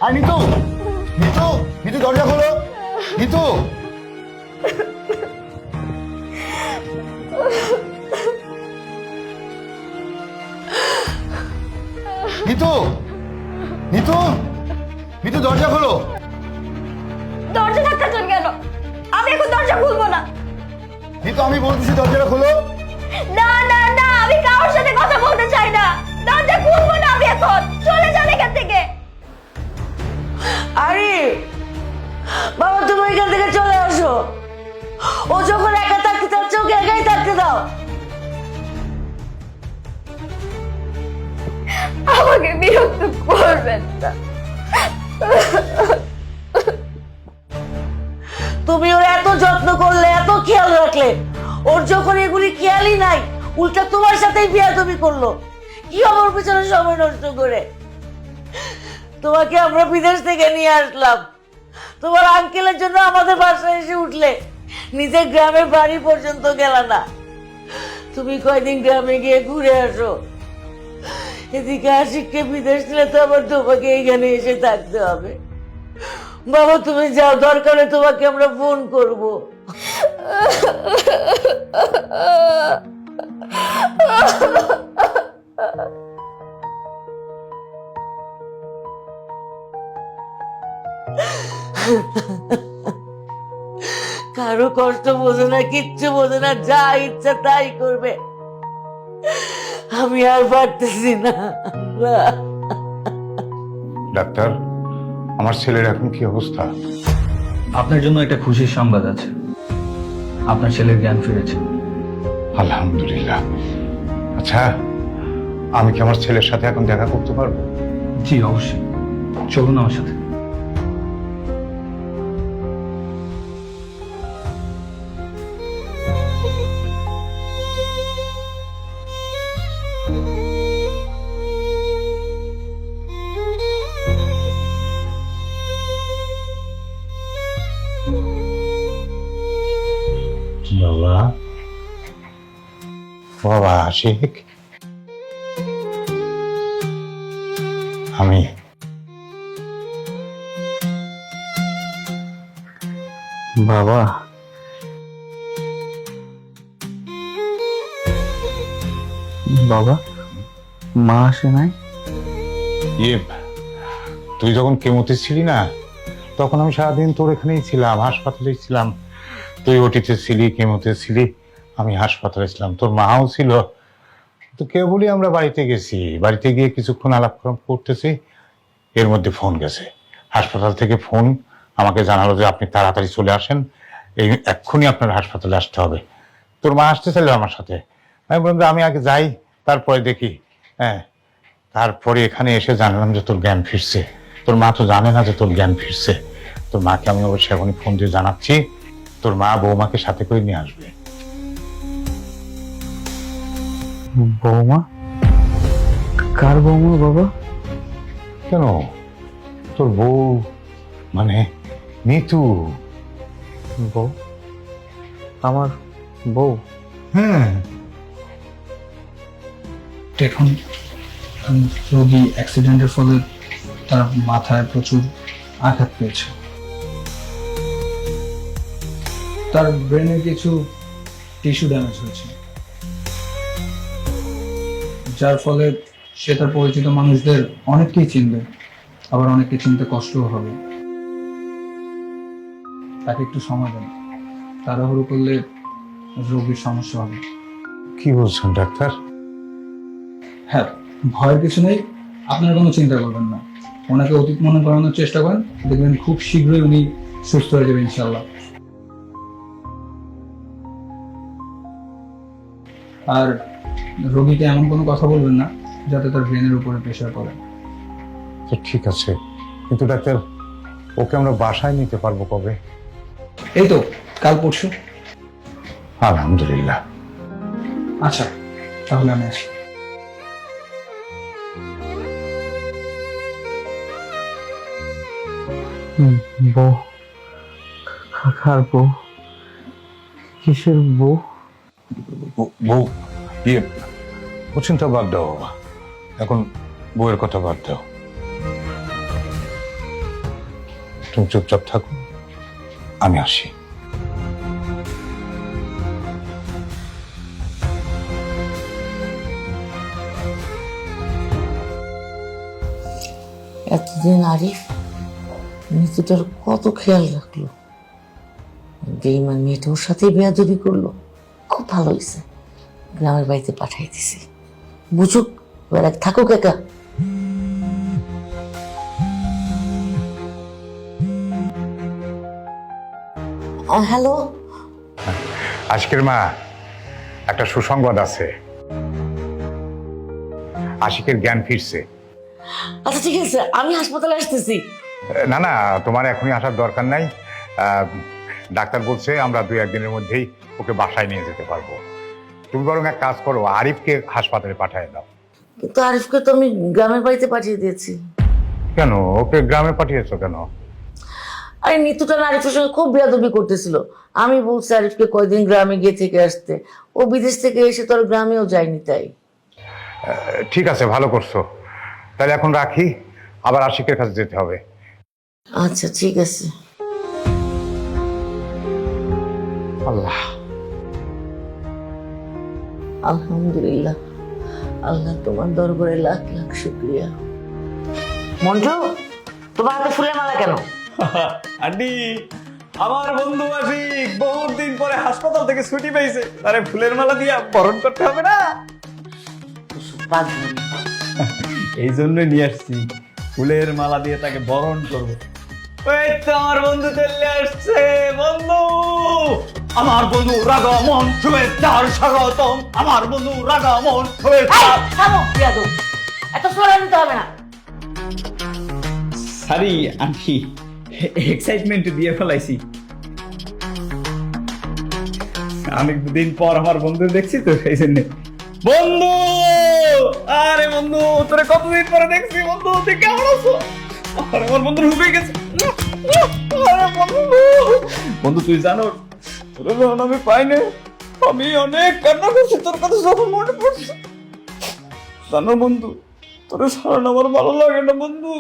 আর নিতু, নিতু, নিতু দরজা খোলো, নিতু। নিতু, নিতু, নিতু দরজা খোলো। দরজা ধাক্কাচ্ছেন কেন? আমি এখন দরজা খুলবো না। নিতু আমি বলতেছি দরজাটা খোলো। না না না, আমি কারোর সাথে কথা বলতে চাই না। দরজা খুলবো না আমি এখন। চলে যান এখান থেকে। আরে বাবা, তুমি এখান থেকে চলে আসো। ও যখন একা থাকতে চাচ্ছে ওকে একাই থাকতে দাও। আমাকে বিরক্ত করবেন না। তুমি ওর এত যত্ন করলে, এত খেয়াল রাখলে, ওর যখন এগুলি খেয়ালই নাই, উল্টা তোমার সাথেই বিয়াদবি করলো। কি আমার পিছনে সময় নষ্ট করে? তোমাকে আমরা বিদেশ থেকে নিয়ে আসলাম, তোমার আঙ্কেলের জন্য আমাদের বাসায় এসে উঠলে, নিজের গ্রামের বাড়ি পর্যন্ত গেল না। তুমি কয়দিন গ্রামে গিয়ে ঘুরে আসো। এদিকে আশিককে বিদেশ নিলে তো আবার তোমাকে এইখানে এসে থাকতে হবে। বাবা তুমি যাও, দরকারে তোমাকে আমরা ফোন করব। কারো কষ্ট বোঝে না, কিচ্ছু বোঝে না, যা ইচ্ছা তাই করবে। আমি আর পারতেছি না। ডাক্তার, আমার ছেলের এখন কি অবস্থা? আপনার জন্য একটা খুশির সংবাদ আছে, আপনার ছেলের জ্ঞান ফিরেছে। আলহামদুলিল্লাহ। আচ্ছা, আমি কি আমার ছেলের সাথে এখন দেখা করতে পারবো? জি অবশ্যই, চলুন আমার সাথে। বাবা, বাবা আশিক, আমি বাবা, বাবা, মা আসে নাই? ইয়ে, তুই যখন কেমোতে ছিলি না, তখন আমি সারাদিন তোর এখানেই ছিলাম, হাসপাতালেই ছিলাম। তুই ওটিতে ছিলি, কেমোতে ছিলি, আমি হাসপাতালে ছিলাম, তোর মাও ছিল। তো কেবলই আমরা বাড়িতে গেছি, বাড়িতে গিয়ে কিছুক্ষণ আলাপ করতেছি, এর মধ্যে ফোন গেছে। হাসপাতাল থেকে ফোন আমাকে জানালো যে আপনি তাড়াতাড়ি চলে আসেন, এই এক্ষুনি আপনার হাসপাতালে আসতে হবে। তোর মা আসতে চাইলো আমার সাথে। আমি বললাম যে আমি আগে যাই, তারপরে দেখি। হ্যাঁ, তারপরে এখানে এসে জানলাম যে তোর জ্ঞান ফিরছে। তোর মা তো জানে না যে তোর জ্ঞান ফিরছে। তোর মাকে আমি অবশ্যই এখনই ফোন দিয়ে জানাচ্ছি, তোর মা বৌমাকে সাথে করে নিয়ে আসবে। বৌমা? কার বৌমা বাবা? কেন, তোর বউ মানে নিতু। বউ? আমার বউ? হ্যাঁ, দেখুন, রোগী অ্যাক্সিডেন্টের ফলে তার মাথায় প্রচুর আঘাত পেয়েছে। তার ব্রেনের কিছু টিস্যু ড্যামেজ হয়েছে, যার ফলে সে তার পরিচিত মানুষদের অনেককেই চিনবে, আবার অনেককে চিনতে কষ্টও হবে। তাকে একটু সময় দেন, তাড়াহুড়ো করলে রোগীর সমস্যা হবে। কি বলছেন ডাক্তার? হ্যাঁ, ভয়ের কিছু নেই, আপনার কোনো চিন্তা করবেন না। ওনাকে অতীত মনে করানোর চেষ্টা করেন, দেখবেন খুব শীঘ্রই উনি সুস্থ হয়ে যাবেন ইনশাল্লাহ। আর রোগীকে এমন কোনো কথা বলবেন না যাতে তার ব্রেনের উপরে প্রেশার পড়ে। তো ঠিক আছে, কিন্তু ডাক্তার ওকে আমরা বাসায় নিতে পারবো কবে? এই তো কাল পরশু। আলহামদুলিল্লাহ। আচ্ছা, তাহলে আমি আসি। বউ? কার বউ? কিসের বউ? বউ? ইয়ে, ও চিন্তা বাদ দাও বাবা, এখন বউয়ের কথা বাদ দাও। তুমি চুপচাপ থাকো, আমি আসি। এতদিন আরিফ মৃত্যুটার কত খেয়াল রাখলো, বেইমান মেয়েটা ওর সাথে বেয়াদবি করলো। খুব ভালো হয়েছে, গ্রামের বাড়িতে পাঠাই দিছি। বুঝুক, এবার এক থাকুক একা। হ্যালো, আজকের মা, একটা সুসংবাদ আছে। আশিকের জ্ঞান ফিরছে। আচ্ছা ঠিক আছে, আমি হাসপাতালে আসতেছি। না না, তোমার এখনই আসার দরকার নাই। ডাক্তার বলছে আমরা 2-1 দিনের মধ্যেই ওকে বাসায় নিয়ে যেতে পারবো। তুমি বরং এক কাজ করো, আরিফকে হাসপাতালে পাঠিয়ে দাও। কিন্তু আরিফকে তো আমি গ্রামের বাড়িতে পাঠিয়ে দিয়েছি। কেন ওকে গ্রামে পাঠিয়েছো কেন? আরে নিতুটা না আরিফের সঙ্গে খুব বেয়াদবি করতেছিল। আমি বলছি আরিফকে কয়দিন গ্রামে গিয়ে থেকে আসতে, ও বিদেশ থেকে এসে তো আর গ্রামেও যায়নি। তাই ঠিক আছে, ভালো করছো। তাহলে এখন রাখি, আবার আশিকের কাছে যেতে হবে। আচ্ছা ঠিক আছে। আল্লাহ, আলহামদুলিল্লাহ, আল্লাহ তোমার দরবারে লাখ লাখ শুকরিয়া। মন্টু, তোমার হাতে ফুলের মালা কেন? আন্টি, আমার বন্ধু আশিক বহুত দিন পরে হাসপাতাল থেকে ছুটি পেয়েছে, তারে ফুলের মালা দিয়ে বরণ করতে হবে না, এই জন্যই নিয়ে আসছি। ফুলের মালা দিয়ে তাকে বরণ করবো। ওই তো আমার বন্ধু চলে আসছে। বন্ধু, আমার বন্ধু রাগামন, শুভেচ্ছার স্বাগতম। আমার বন্ধু রাগামন, শুভেচ্ছা। এত সোরা নিতে হবে না। সরি আন্টি, এক্সাইটমেন্ট দিয়ে ফেলাইছি। অনেকদিন পর আমার বন্ধু দেখছি তো, সেই জন্য। বন্ধু, আরে বন্ধু, তোরে কতদিন পরে দেখছি। বন্ধু তুই কেমন আছো? আরে আমার বন্ধু হুবে গেছে। আরে বন্ধু তুই জানো, তোর যখন আমি পাই না, আমি অনেক কান্না করছি। তোর কথা যখন মনে পড়ছে, জানো বন্ধু, তোর সারান আমার ভালো লাগে না। বন্ধু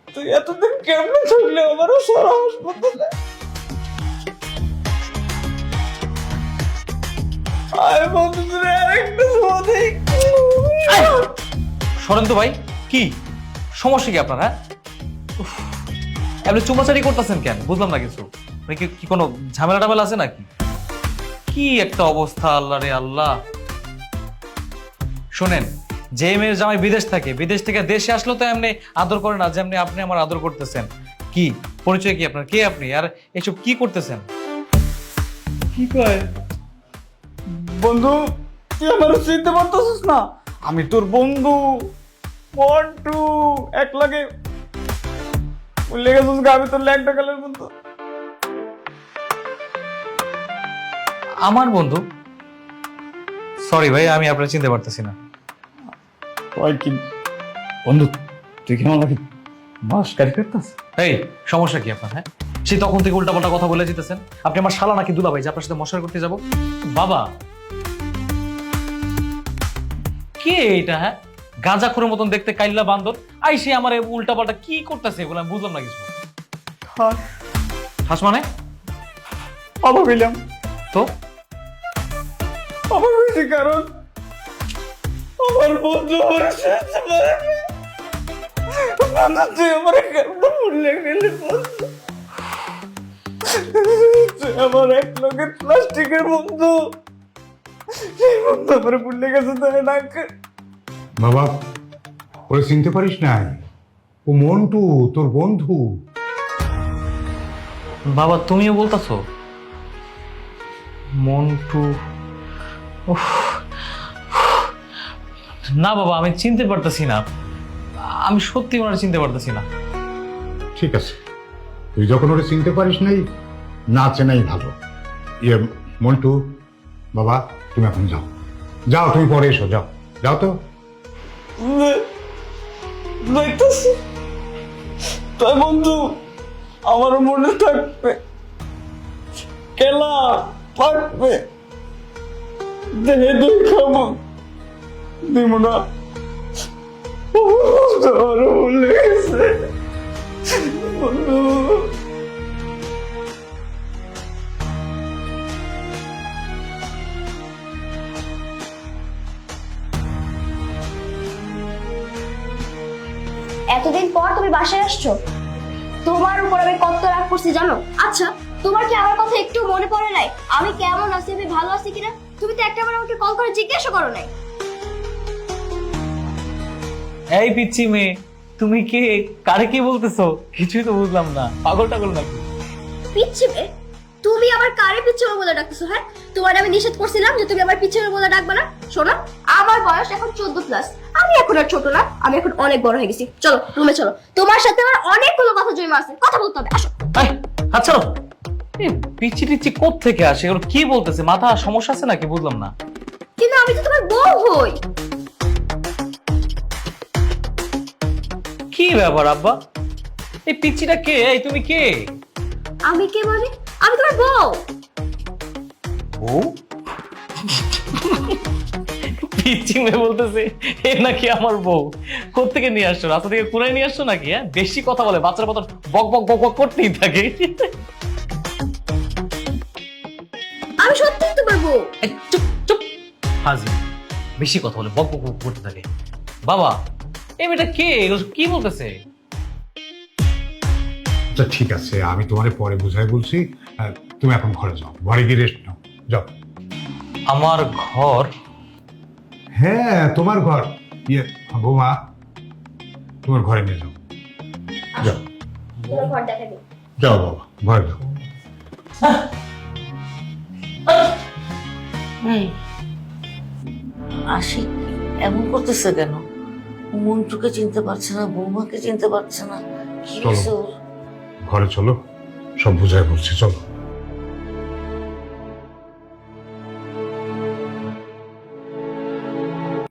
তুই এতদিন কেমনে থাকলে আমারও সারা হাসপাতালে। আরে বন্ধু তুই আরেকটা সমাধি। সরেন তো ভাই, কি সমস্যা কি আপনার? হ্যাঁ, আপনি চুমাচারি করতেছেন কেন? বুঝলাম না কিছু। কি কোনো ঝামেলা টামেলা আছে নাকি? কি একটা অবস্থা, আল্লাহ রে আল্লাহ। শোনেন, যে মেয়ের জামাই বিদেশ থাকে, বিদেশ থেকে দেশে আসলেও তো এমনি আদর করে না যেমনি আপনি আমার আদর করতেছেন। কি পরিচয় কি আপনার? কে আপনি? আর এসব কি করতেছেন? কি কয় বন্ধু, তুই আমার চিনতে পারতেছিস না? আমি তোর বন্ধু মন্টু, এক লাগে বললে গেছিস। আমি তোর ল্যাংটা কালের বন্ধু। আমার বন্ধু? সরি ভাই, আমি আপনার চিনতে পারতেছি না। কি বন্ধু, তুই কেমন লাগে মাস্কারি করতেছ? এই সমস্যা কি আপনার? হ্যাঁ, সে তখন থেকে উল্টাপাল্টা কথা বলে যেতেছেন। আপনি আমার শালা নাকি দুলাভাই যে আপনার সাথে মশারি করতে যাব? বাবা কে এটা? হ্যাঁ, গাঁজাখোরের মতন দেখতে কাইল্লা বান্দর, আইসে আমার উল্টাপাল্টা কি করতেছে এগুলো আমি বুঝলাম না কিছু। হাস মানে আবার বললাম তো আবার বলছি, কারণ আমার বন্ধু আমার তুই আমার ভুলে গেলি বন্ধু। তুই আমার এক লোকের প্লাস্টিকের বন্ধু, সেই বন্ধু আমার ভুলে গেছে। তাই না বাবা, ওরে চিনতে পারিস না? ও মন্টু, তোর বন্ধু। বাবা তুমিও বলতেছো মন্টু? উফ, না বাবা, আমি চিনতে পারতেছি না। আমি সত্যি ওনারা চিনতে পারতেছি না। ঠিক আছে, তুই যখন ওরে চিনতে পারিস নাই, না চেনাই ভালো। মন্টু বাবা, তুমি এখন যাও, যাও, তুমি পরে এসো, যাও, যাও তো। দেখতেছি তাই বন্ধু, আমার মনে থাকবে, খেলা থাকবে, দেহে দুই খাবো দিব না। ভুলে গেছে বন্ধু, এতদিন পর তুমি বাসায় আসছো, তোমার উপর আমি কত রাগ করছি জানো? আচ্ছা, তোমার কি আমার কথা একটু মনে পড়ে নাই? আমি কেমন আছি, আমি ভালো আছি কিনা তুমি তো একটাবার আমাকে কল করে জিজ্ঞাসা করো নাই। এই পিচ্ছি মেয়ে, তুমি কে? কারে কি বলতেছো? কিছুই তো বুঝলাম না। পাগল টাগল নাকি? পিচ্ছি মেয়ে? তুমি আবার কারে পিচ্ছি মেয়ে বলে ডাকতেছো? হ্যাঁ, তোমার আমি নিষেধ করছিলাম যে তুমি আবার পিচ্ছি মেয়ে বলে ডাকবে না। শোনো, আমার বয়স এখন 14+। আমি এখন আর ছোট না, আমি এখন অনেক বড় হয়ে গেছি। চলো রুমে চলো, তোমার সাথে আমার অনেকগুলো কথা জমা আছে, কথা বলতে হবে। আসো। এই, আচ্ছা এই পিচ্ছি টিচ্ছি কোত্থেকে আসে? ওর কি বলতেছে? মাথা সমস্যা আছে নাকি? বুঝলাম না। কিন্তু আমি তো তোমার বউ হই। কি ব্যাপার আব্বা? এই পিচ্ছিটা কে? এই তুমি কে? আমি কে মানে? আমি তোমার বউ। বউ? পিচ্ছি মেয়ে বলতেছে এ নাকি আমার বউ। কোত্থেকে নিয়ে আসছো? রাস্তা থেকে কুড়াই নিয়ে আসছো নাকি? হ্যাঁ, বেশি কথা বলে, বাচ্চার মতো বক বক বক বক করতেই থাকে। আমি সত্যিই তোমার বউ। এই, চুপ চুপ, হাজি বেশি কথা বলে বক বক বক করতে থাকে। বাবা, এই মেয়েটা কে? এগুলো কি বলতেছে? আচ্ছা ঠিক আছে, আমি তোমারে পরে বুঝাই বলছি। তুমি এখন ঘরে যাও, ঘরে গিয়ে রেস্ট নাও, যাও। আমার ঘর? হ্যাঁ, তোমার ঘর। বৌমা, তোমার ঘরে নিয়ে যাও, যাও তোমার ঘর দেখা দিই। যাও বাবা, ঘরে যাও। এই, আশিক এমন করতেছে কেন? মন্টুকে চিনতে পারছে না, বৌমাকে চিনতে পারছে না, কি হয়েছে ওর? ঘরে চলো, সব বুঝাই বলছি, চলো।